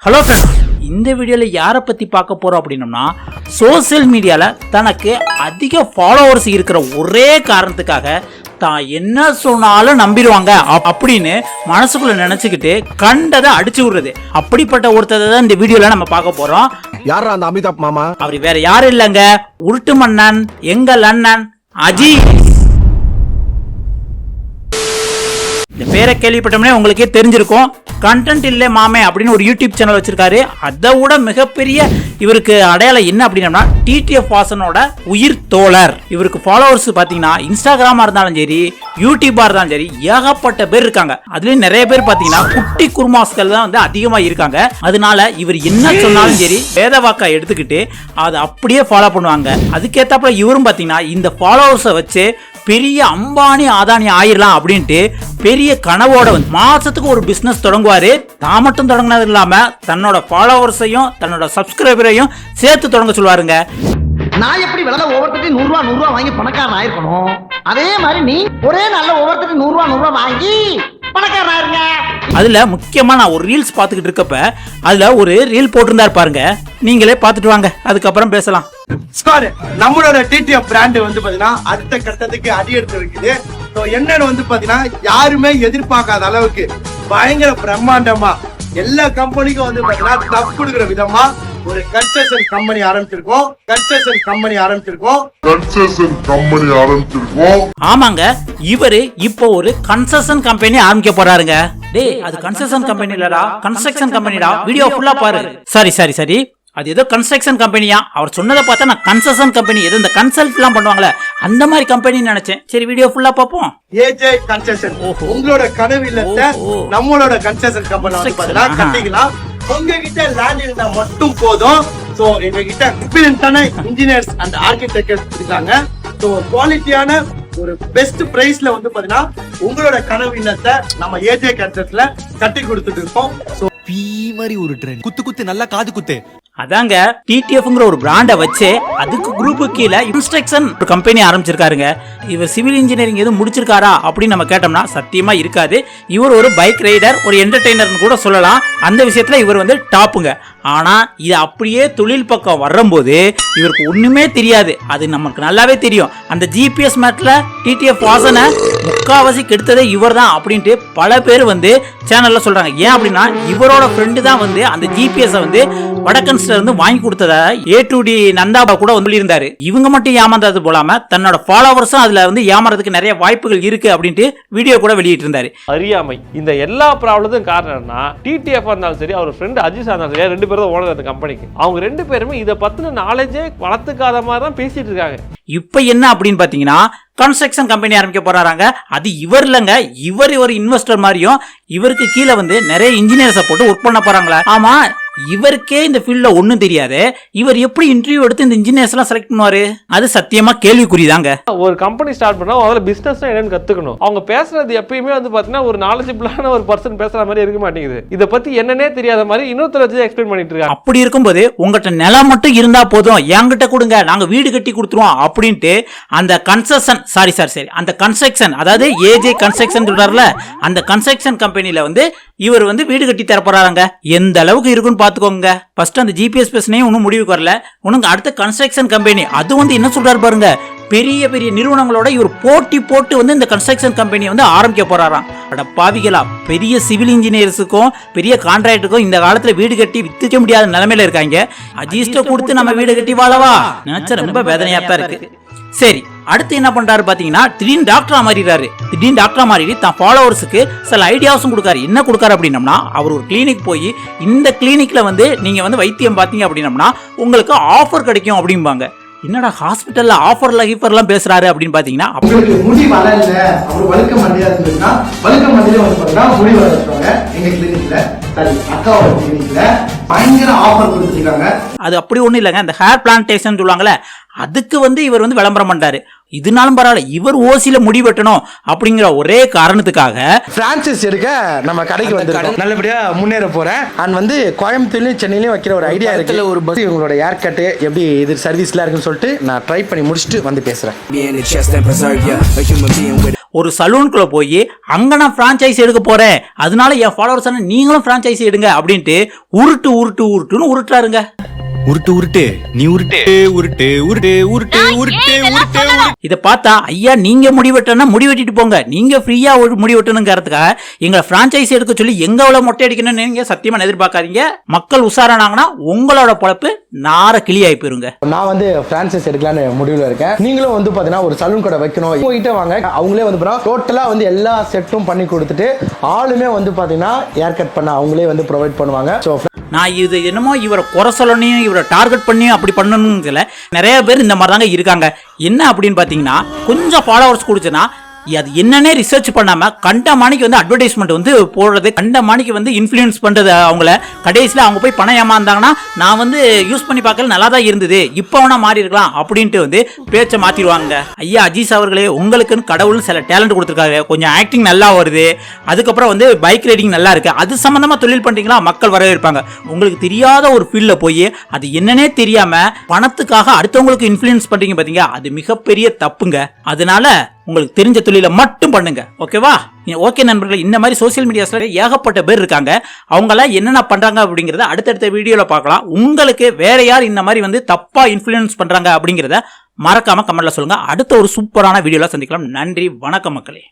Hello friends, இந்த வீடியோவில் யாரை பற்றி பார்க்க போகிறோம் அப்படின்னோம்னா, சோசியல் மீடியாவில் தனக்கு அதிக ஃபாலோவர்ஸ் இருக்கிற ஒரே காரணத்துக்காக தான் என்ன சொன்னாலும் நம்பிடுவாங்க அப்படின்னு மனசுக்குள்ள நினைச்சுக்கிட்டு கண்டதை அடிச்சு விடுறது. அப்படிப்பட்ட ஒருத்தரை தான் இந்த வீடியோல நம்ம பார்க்க போறோம். யாரா அந்த அமிதாப் மாமா? அவர் வேற யாரும் இல்லைங்க, உருட்டு மன்னன், எங்கள் அண்ணன் அஜித். இந்த பேரை கேள்விப்பட்டோம்னே உங்களுக்கே தெரிஞ்சிருக்கும். கண்டென்ட் இல்லை மாமே அப்படின்னு ஒரு யூடியூப் சேனல் வச்சிருக்காரு. அதை விட மிகப்பெரிய இவருக்கு அடையாளம் என்ன அப்படின்னா, டிடிஎஃப் வாசனோட உயிர் தோழர். இவருக்கு ஃபாலோவர்ஸ் பார்த்தீங்கன்னா இன்ஸ்டாகிராமா இருந்தாலும் சரி, யூடியூபா இருந்தாலும் சரி, ஏகப்பட்ட பேர் இருக்காங்க. அதுலயும் நிறைய பேர் பார்த்தீங்கன்னா குட்டி குருமாஸ்கள் தான் வந்து அதிகமாக இருக்காங்க. அதனால இவர் என்ன சொன்னாலும் சரி வேதவாக்கா எடுத்துக்கிட்டு அதை அப்படியே ஃபாலோ பண்ணுவாங்க. அதுக்கேற்றாப்புல இவரும் பார்த்தீங்கன்னா இந்த ஃபாலோவர்ஸை வச்சு பெரிய அம்பானி ஆதானி ஆயிரலாம் அப்படின்ட்டு பெரிய கனவோட வந்து மாசத்துக்கு ஒரு பிசினஸ் தொடங்குவாரு. தான் மட்டும் தொடங்கினது இல்லாம தன்னோட ஃபாலோவர்ஸையும் தன்னோட சப்ஸ்கிரைபரையும் சேர்த்து தொடங்க சொல்லுவாருங்க. நான் எப்படி விலை ஒவ்வொருத்தருக்கு 100 ரூபா வாங்கி பணக்காரன் ஆயிருக்கணும், அதே மாதிரி நீ ஒரே நாள்ல ஒவ்வொருத்தருக்கு 100 ரூபா வாங்கி பணக்காரன் ஆயிருங்க. அதுல முக்கியமா நான் ஒரு ரீல்ஸ் பாத்துக்கிட்டு இருக்கப்ப அதுல ஒரு ரீல் போட்டிருந்தாரு பாருங்க, நீங்களே பாத்துட்டு வாங்க, அதுக்கப்புறம் பேசலாம். நம்மளோட டிடிஎஃப் பிராண்ட் வந்து பாத்தீங்கன்னா அடுத்த கட்டத்துக்கு அடி எடுத்து இருக்குது. என்னன்னு வந்து பாத்தீங்கன்னா யாருமே எதிர்பார்க்காத அளவுக்கு பயங்கர பிரம்மாண்டமா எல்லா கம்பெனிக்கும் வந்து பாத்தீங்கன்னா டஃப் கொடுக்குற விதமா ஒரு கன்ஸ்ட்ரக்ஷன் கம்பெனி ஆரம்பிச்சிருக்கோம். ஆமாங்க, இவரு இப்போ ஒரு கன்ஸ்ட்ரக்ஷன் கம்பெனி ஆரம்பிக்க போறாருங்க. டேய், அது கன்ஸ்ட்ரக்ஷன் கம்பெனி இல்லடா, கன்ஸ்ட்ரக்ஷன் கம்பெனிடா. வீடியோ ஃபுல்லா பாரு. சரி, அது ஏதோ கன்ஸ்ட்ரக்ஷன் கம்பெனியா. அவர் சொன்னதை பார்த்தா நான் கன்ஸ்ட்ரக்ஷன் கம்பெனி, ஏதோ இந்த கன்சல்ட் எல்லாம் பண்ணுவாங்களே அந்த மாதிரி கம்பெனின்னு நினைச்சேன். சரி, வீடியோ ஃபுல்லா பாப்போம். ஏஜே கன்ஸ்ட்ரக்ஷன் உங்களோட கனவு இல்லத்தை நம்மளோட கன்ஸ்ட்ரக்ஷன் கம்பெனி கட்டிக்கலாம். உங்ககிட்ட லேண்ட் இருந்தா மட்டும் போதும். சோ எங்க கிட்ட எக்ஸ்பீரியன்ஸான இன்ஜினியர்ஸ் அண்ட் ஆர்கிடெக்டர்ஸ் இருக்காங்க. சோ குவாலிட்டியான ஒரு பெஸ்ட் பிரைஸ்ல வந்து பாத்தீங்கன்னா உங்களோட கனவு இல்லத்தை நம்ம ஏஜே கன்ஸ்ட்ரக்ஷன்ல கட்டி கொடுத்துட்டு இருக்கோம். சோ பீ மாதிரி ஒரு ட்ரெண்ட் குத்து நல்லா காது குத்து. அதாங்க டிடிஎஃப்ங்கிற ஒரு பிராண்டை வச்சு அதுக்கு குரூப்பு கீழே இன்ஸ்ட்ரக்ஷன் ஒரு கம்பெனி ஆரம்பிச்சிருக்காருங்க. இவர் சிவில் இன்ஜினியரிங் எதுவும் முடிச்சிருக்காரா அப்படின்னு நம்ம கேட்டோம்னா சத்தியமா இருக்காது. இவர் ஒரு பைக் ரைடர், ஒரு என்டர்டெய்னர்னு கூட சொல்லலாம். அந்த விஷயத்துல இவர் வந்து டாப்புங்க. ஆனா இது அப்படியே தொழில் பக்கம் வரும்போது இவருக்கு ஒண்ணுமே தெரியாது. அது நமக்கு நல்லாவே தெரியும். அந்த ஜிபிஎஸ் மேட்ல டிடிஎஃப் வாசனை முக்காவாசி கெடுத்ததே இவர் தான் அப்படின்ட்டு பல பேர் வந்து சேனல்ல சொல்றாங்க. ஏன் அப்படின்னா இவரோட ஃப்ரெண்டு தான் வந்து அந்த ஜிபிஎஸ் வந்து வடக்கன்ஸ்ல இருந்து வாங்கி கொடுத்தத A2D நந்தாபா கூட வந்து இருந்தாரு. இவங்க மட்டும் ஏமாந்தது போலாம தன்னோட ஃபாலோவர்ஸும் அதுல வந்து ஏமாறதுக்கு நிறைய வாய்ப்புகள் இருக்கு அப்படின்ட்டு வீடியோ கூட வெளியிட்டு இருந்தாரு. அறியாமை இந்த எல்லா ப்ராப்ளத்துக்கும் காரணம் என்னன்னா, டிடிஎஃப் இருந்தாலும் சரி, அவர் ஃப்ரெண்ட் அஜித் இருந்தாலும் சரி, ரெண்டு பேரும் ஓனர் அந்த கம்பெனிக்கு. அவங்க ரெண்டு பேருமே இதை பத்தின நாலேஜே வளர்த்துக்காத மாதிரி தான் பேசிட்டு இருக்காங்க. இப்ப என்ன அப்படின்னு பாத்தீங்கன்னா, கன்ஸ்ட்ரக்ஷன் கம்பெனி ஆரம்பிக்க போறாங்க. அது இவர் இல்லங்க, இவர் ஒரு இன்வெஸ்டர் மாதிரியும் இவருக்கு கீழே வந்து நிறைய இன்ஜினியர்ஸை போட்டு ஒர்க் பண்ண போறாங்களா. ஆமா, இவருக்கே இந்த ஃபீல்ட்ல ஒண்ணும் தெரியாது. இவர் எப்படி இன்டர்வியூ எடுத்து இந்த இன்ஜினியர்ஸ் எல்லாம் செலக்ட் பண்ணுவாரு? அது சத்தியமா கேள்விக்குறிதாங்க. ஒரு கம்பெனி ஸ்டார்ட் பண்ணா முதல்ல பிசினஸ் என்னன்னு கத்துக்கணும். அவங்க பேசுறது எப்பயுமே வந்து பாத்தீங்கன்னா ஒரு நாலேஜபிளான ஒரு பர்சன் பேசுற மாதிரி இருக்க மாட்டேங்குது. இதை பத்தி என்னன்னே தெரியாத மாதிரி இன்னொருத்தர் வச்சு எக்ஸ்பிளைன் பண்ணிட்டு இருக்காங்க. அப்படி இருக்கும்போது உங்ககிட்ட நிலம் மட்டும் இருந்தா போதும், என்கிட்ட கொடுங்க, நாங்க வீடு கட்டி கொடுத்துருவோம் அப்படின்ட்டு அந்த கன்ஸ்ட்ரக்ஷன் அந்த கன்ஸ்ட்ரக்ஷன், அதாவது ஏஜே கன்ஸ்ட்ரக்ஷன் சொல்றாருல, அந்த கன்ஸ்ட்ரக்ஷன் கம்பெனில வந்து இவர் வந்து வீடு கட்டி தர போறாங்க. எந்த அளவுக்கு இருக்குன்னு பாத்துக்கோங்க. ஃபர்ஸ்ட் அந்த ஜிபிஎஸ் பிரச்சனையும் ஒன்னும் முடிவுக்கு வரல. உனக்கு அடுத்த கன்ஸ்ட்ரக்ஷன் கம்பெனி அது வந்து என்ன சொல்றாரு பாருங்க, பெரிய பெரிய நிறுவனங்களோட இவர் போட்டி போட்டு வந்து இந்த கன்ஸ்ட்ரக்ஷன் கம்பெனியை வந்து ஆரம்பிக்க போறாராம். அட பாவிகளா, பெரிய சிவில் இன்ஜினியர்ஸுக்கும் பெரிய கான்ட்ராக்டருக்கும் இந்த காலத்துல வீடு கட்டி வித்துக்க முடியாத நிலைமையில இருக்காங்க. அஜிஸ்ட கொடுத்து நம்ம வீடு கட்டி வாழவா நினைச்ச ரொம்ப வேதனையா தான் இருக்கு. சரி, அடுத்து என்ன பண்றாரு பாத்தீங்கன்னா, திடீர்னு டாக்டரா மாறிடுறாரு. தான் ஃபாலோவர்ஸுக்கு சில ஐடியாஸும் கொடுக்காரு. என்ன கொடுக்காரு அப்படின்னம்னா, அவர் ஒரு கிளினிக் போய் இந்த கிளினிக்ல வந்து நீங்க வந்து வைத்தியம் பார்த்தீங்க அப்படின்னம்னா உங்களுக்கு ஆஃபர் கிடைக்கும் அப்படிம்பாங்க. என்னடா ஹாஸ்பிட்டல்ல ஆஃபர்ல ஹீஃபர்லாம் பேசுறாரு அப்படின்னு பாத்தீங்கன்னா, உங்களுக்கு முடி வளரல, அவர் வழுக்க மண்டியா இருந்துச்சுன்னா வழுக்க மண்டியில வந்து பார்த்தா முடி வளர்த்துவாங்க. எங்க கிளினிக்ல அக்காவோட கிளினிக்ல பயங்கர ஆஃபர் கொடுத்துருக்காங்க. அது அப்படி ஒண்ணும் இல்லைங்க, இந்த ஹேர் பிளான்டேஷன் சொல்லுவாங்கல்ல, அதுக்கு வந்து இவர் வந்து விளம்பரம் பண்றாரு. இதனாலும் பரவாயில்ல, இவர் ஓசில முடி வெட்டணும் அப்படிங்கிற ஒரே காரணத்துக்காக பிரான்சைஸ் எடுக்க நம்ம கடைக்கு வந்து நல்லபடியா முன்னேற போறேன். அண்ட் வந்து கோயம்புத்தூர்லயும் சென்னையிலயும் வைக்கிற ஒரு ஐடியா இருக்கு. ஒரு பஸ் உங்களோட ஹேர் கட் எப்படி இது சர்வீஸ்ல இருக்குன்னு சொல்லிட்டு நான் ட்ரை பண்ணி முடிச்சுட்டு வந்து பேசுறேன். ஒரு சலூனுக்குள்ள போய் அங்க நான் பிரான்ச்சைஸ் எடுக்க போறேன், அதனால என் ஃபாலோவர்ஸ் நீங்களும் பிரான்ச்சைஸ் எடுங்க அப்படின்ட்டு உருட்டுன்னு உருட்டுறாருங்க. உருட்டு உருட்டு நீ உருட்டு உருட்டு உருட்டு உருட்டு உருட்டு உருட்டு. இதை பார்த்தா ஐயா நீங்க முடிவெட்டனா முடிவெட்டிட்டு போங்க, நீங்க ஃப்ரீயா முடிவெட்டணுங்கிறதுக்காக எங்களை பிரான்ச்சைஸ் எடுக்க சொல்லி எங்க மொட்டை அடிக்கணும்னு நீங்க சத்தியமா எதிர்பார்க்காதீங்க. மக்கள் உஷாரானாங்கன்னா உங்களோட பொழப்பு நார கிளி ஆகி போயிருங்க. நான் வந்து பிரான்சைஸ் எடுக்கலான்னு முடிவுல இருக்கேன். நீங்களும் வந்து பாத்தீங்கன்னா ஒரு சலூன் கடை வைக்கணும், உங்ககிட்ட வாங்க. அவங்களே வந்து டோட்டலா வந்து எல்லா செட்டும் பண்ணி கொடுத்துட்டு ஆளுமே வந்து பாத்தீங்கன்னா ஹேர் கட் பண்ண அவங்களே வந்து ப்ரொவைட் பண்ணுவாங்க. ஸோ நான் இது என்னமோ இவரை குறை சொல்லணும், இவரை டார்கெட் பண்ணி அப்படி பண்ணணும்னு நிறைய பேர் இந்த மாதிரி தாங்க இருக்காங்க. என்ன அப்படின்னு பார்த்தீங்கன்னா கொஞ்சம் ஃபாலோவர்ஸ் கொடுச்சுன்னா அது என்னன்னே ரிசர்ச் பண்ணாம கண்டமானிக்கு வந்து அட்வர்டைஸ்மெண்ட் வந்து போடுறது, கண்டமானிக்கு வந்து இன்ஃப்ளூயன்ஸ் பண்றது. அவங்கள கடைசியில் அவங்க போய் பணம் ஏமாந்தாங்கன்னா நான் வந்து யூஸ் பண்ணி பார்க்கல நல்லா தான் இருந்தது, இப்போ வேணா மாறி இருக்கலாம் அப்படின்ட்டு வந்து பேச்சை மாத்திடுவாங்க. ஐயா அஜீஸ் அவர்களே, உங்களுக்குன்னு கடவுள் சில டேலண்ட் கொடுத்துருக்காங்க. கொஞ்சம் ஆக்டிங் நல்லா வருது, அதுக்கப்புறம் வந்து பைக் ரைடிங் நல்லா இருக்கு, அது சம்பந்தமா தொழில் பண்றீங்களா மக்கள் வரவேற்பாங்க. உங்களுக்கு தெரியாத ஒரு ஃபீல்ட்ல போய் அது என்னன்னே தெரியாம பணத்துக்காக அடுத்தவங்களுக்கு இன்ஃப்ளூயன்ஸ் பண்றீங்க பாத்தீங்க, அது மிகப்பெரிய தப்புங்க. அதனால உங்களுக்கு தெரிஞ்ச தொழிலை மட்டும் பண்ணுங்க. ஓகேவா? ஓகே நண்பர்களே, இந்த மாதிரி சோசியல் மீடியாஸ்ல ஏகப்பட்ட பேர் இருக்காங்க. அவங்கள என்னென்ன பண்றாங்க அப்படிங்கறத அடுத்தடுத்த வீடியோல பார்க்கலாம். உங்களுக்கு வேற யார் இந்த மாதிரி வந்து தப்பா இன்ஃப்ளூயன்ஸ் பண்றாங்க அப்படிங்கறத மறக்காம கமெண்ட்ல சொல்லுங்க. அடுத்த ஒரு சூப்பரான வீடியோல சந்திக்கலாம். நன்றி, வணக்கம் மக்களே.